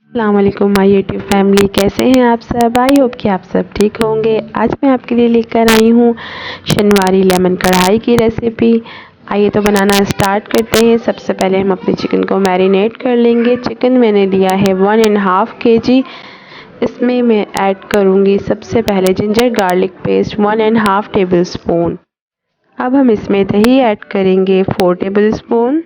अस्सलाम वालेकुम my YouTube family, कैसे हैं आप सब। आई होप कि आप सब ठीक होंगे। आज मैं आपके लिए लेकर आई हूँ शनवारी लेमन कढ़ाई की रेसिपी। आइए तो बनाना स्टार्ट करते हैं। सबसे पहले हम अपने चिकन को मैरिनेट कर लेंगे। चिकन मैंने लिया है 1.5 kg। इसमें मैं ऐड करूँगी सबसे पहले ginger garlic paste 1.5 table spoon. अब हम इसमें दही ऐड करेंगे 4 टेबल स्पून।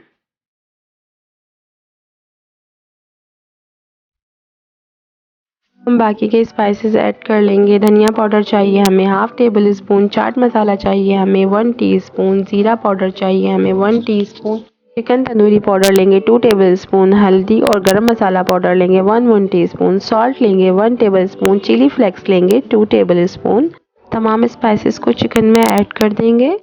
हम बाकी के स्पाइसेस ऐड कर लेंगे। धनिया पाउडर चाहिए हमें 1/2 टेबल स्पून, चाट मसाला चाहिए हमें 1 टीस्पून, ज़ीरा पाउडर चाहिए हमें 1 टीस्पून, चिकन तंदूरी पाउडर लेंगे 2 टेबल स्पून, हल्दी और गरम मसाला पाउडर लेंगे 1 टीस्पून, सॉल्ट लेंगे 1 टेबल स्पून, चिली फ्लेक्स लेंगे 2 टेबल स्पून। तमाम स्पाइसेस को चिकन में ऐड कर देंगे।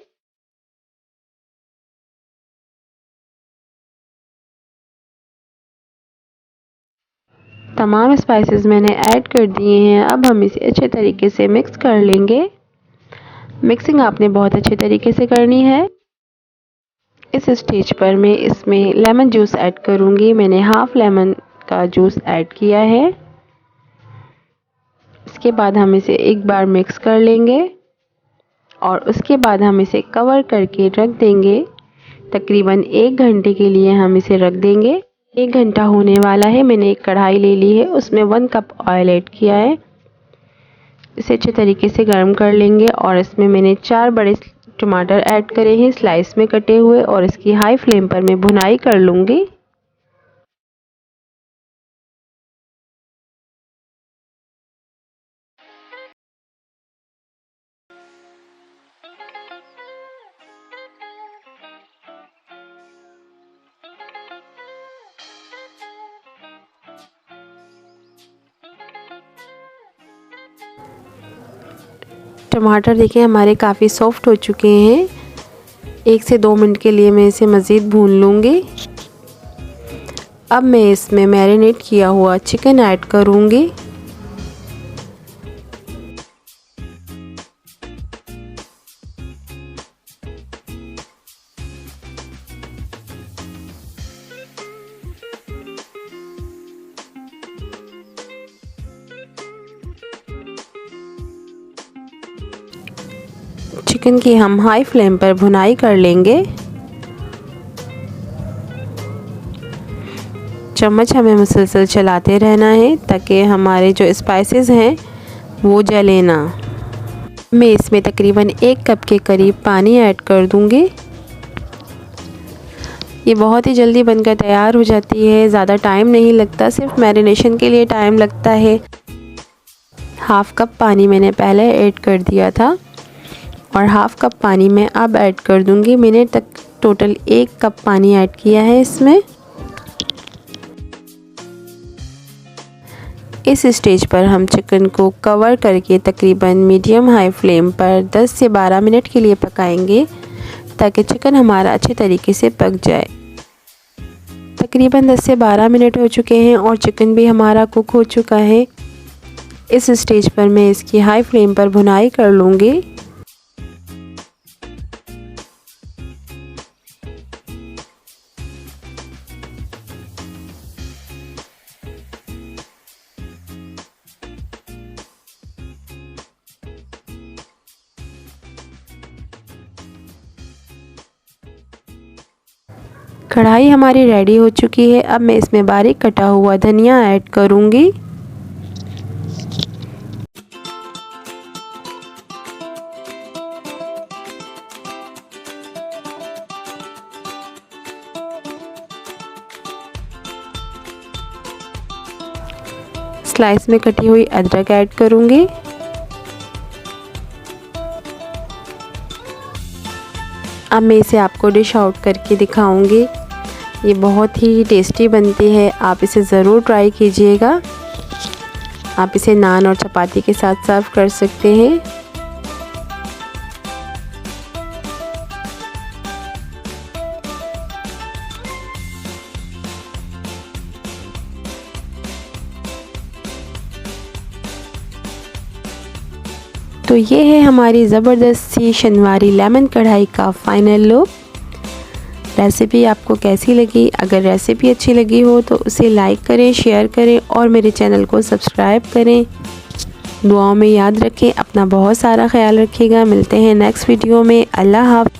तमाम स्पाइसेस मैंने ऐड कर दिए हैं। अब हम इसे अच्छे तरीके से मिक्स कर लेंगे। मिक्सिंग आपने बहुत अच्छे तरीके से करनी है। इस स्टेज पर मैं इसमें लेमन जूस ऐड करूँगी। मैंने हाफ लेमन का जूस ऐड किया है। इसके बाद हम इसे एक बार मिक्स कर लेंगे और उसके बाद हम इसे कवर करके रख देंगे। तकरीबन 1 घंटे के लिए हम इसे रख देंगे। 1 घंटा होने वाला है। मैंने एक कढ़ाई ले ली है, उसमें 1 कप ऑयल ऐड किया है। इसे अच्छे तरीके से गर्म कर लेंगे और इसमें मैंने 4 बड़े टमाटर ऐड करे हैं स्लाइस में कटे हुए, और इसकी हाई फ्लेम पर मैं भुनाई कर लूँगी। टमाटर देखिए हमारे काफ़ी सॉफ्ट हो चुके हैं। 1 से 2 मिनट के लिए मैं इसे मज़ीद भून लूँगी। अब मैं इसमें मैरिनेट किया हुआ चिकन ऐड करूँगी। चिकन की हम हाई फ्लेम पर भुनाई कर लेंगे। चम्मच हमें मुसलसल चलाते रहना है ताकि हमारे जो स्पाइसेस हैं वो जले ना। मैं इसमें तकरीबन 1 कप के करीब पानी ऐड कर दूंगी। ये बहुत ही जल्दी बनकर तैयार हो जाती है, ज़्यादा टाइम नहीं लगता, सिर्फ मैरिनेशन के लिए टाइम लगता है। 1/2 कप पानी मैंने पहले ऐड कर दिया था और 1/2 कप पानी मैं अब ऐड कर दूंगी। मैंने टोटल 1 कप पानी ऐड किया है इसमें। इस स्टेज पर हम चिकन को कवर करके तकरीबन मीडियम हाई फ्लेम पर 10 से 12 मिनट के लिए पकाएंगे ताकि चिकन हमारा अच्छे तरीके से पक जाए। तकरीबन 10 से 12 मिनट हो चुके हैं और चिकन भी हमारा कुक हो चुका है। इस स्टेज पर मैं इसकी हाई फ्लेम पर भुनाई कर लूँगी। कढ़ाई हमारी रेडी हो चुकी है। अब मैं इसमें बारीक कटा हुआ धनिया ऐड करूँगी। स्लाइस में कटी हुई अदरक ऐड करूँगी। अब मैं इसे आपको डिश आउट करके दिखाऊंगी। ये बहुत ही टेस्टी बनती है, आप इसे ज़रूर ट्राई कीजिएगा। आप इसे नान और चपाती के साथ सर्व कर सकते हैं। तो ये है हमारी ज़बरदस्त सी शनवारी लेमन कढ़ाई का फाइनल लुक। रेसिपी आपको कैसी लगी। अगर रेसिपी अच्छी लगी हो तो उसे लाइक करें, शेयर करें और मेरे चैनल को सब्सक्राइब करें। दुआओं में याद रखें, अपना बहुत सारा ख्याल रखिएगा। मिलते हैं नेक्स्ट वीडियो में। अल्लाह हाफ़िज़।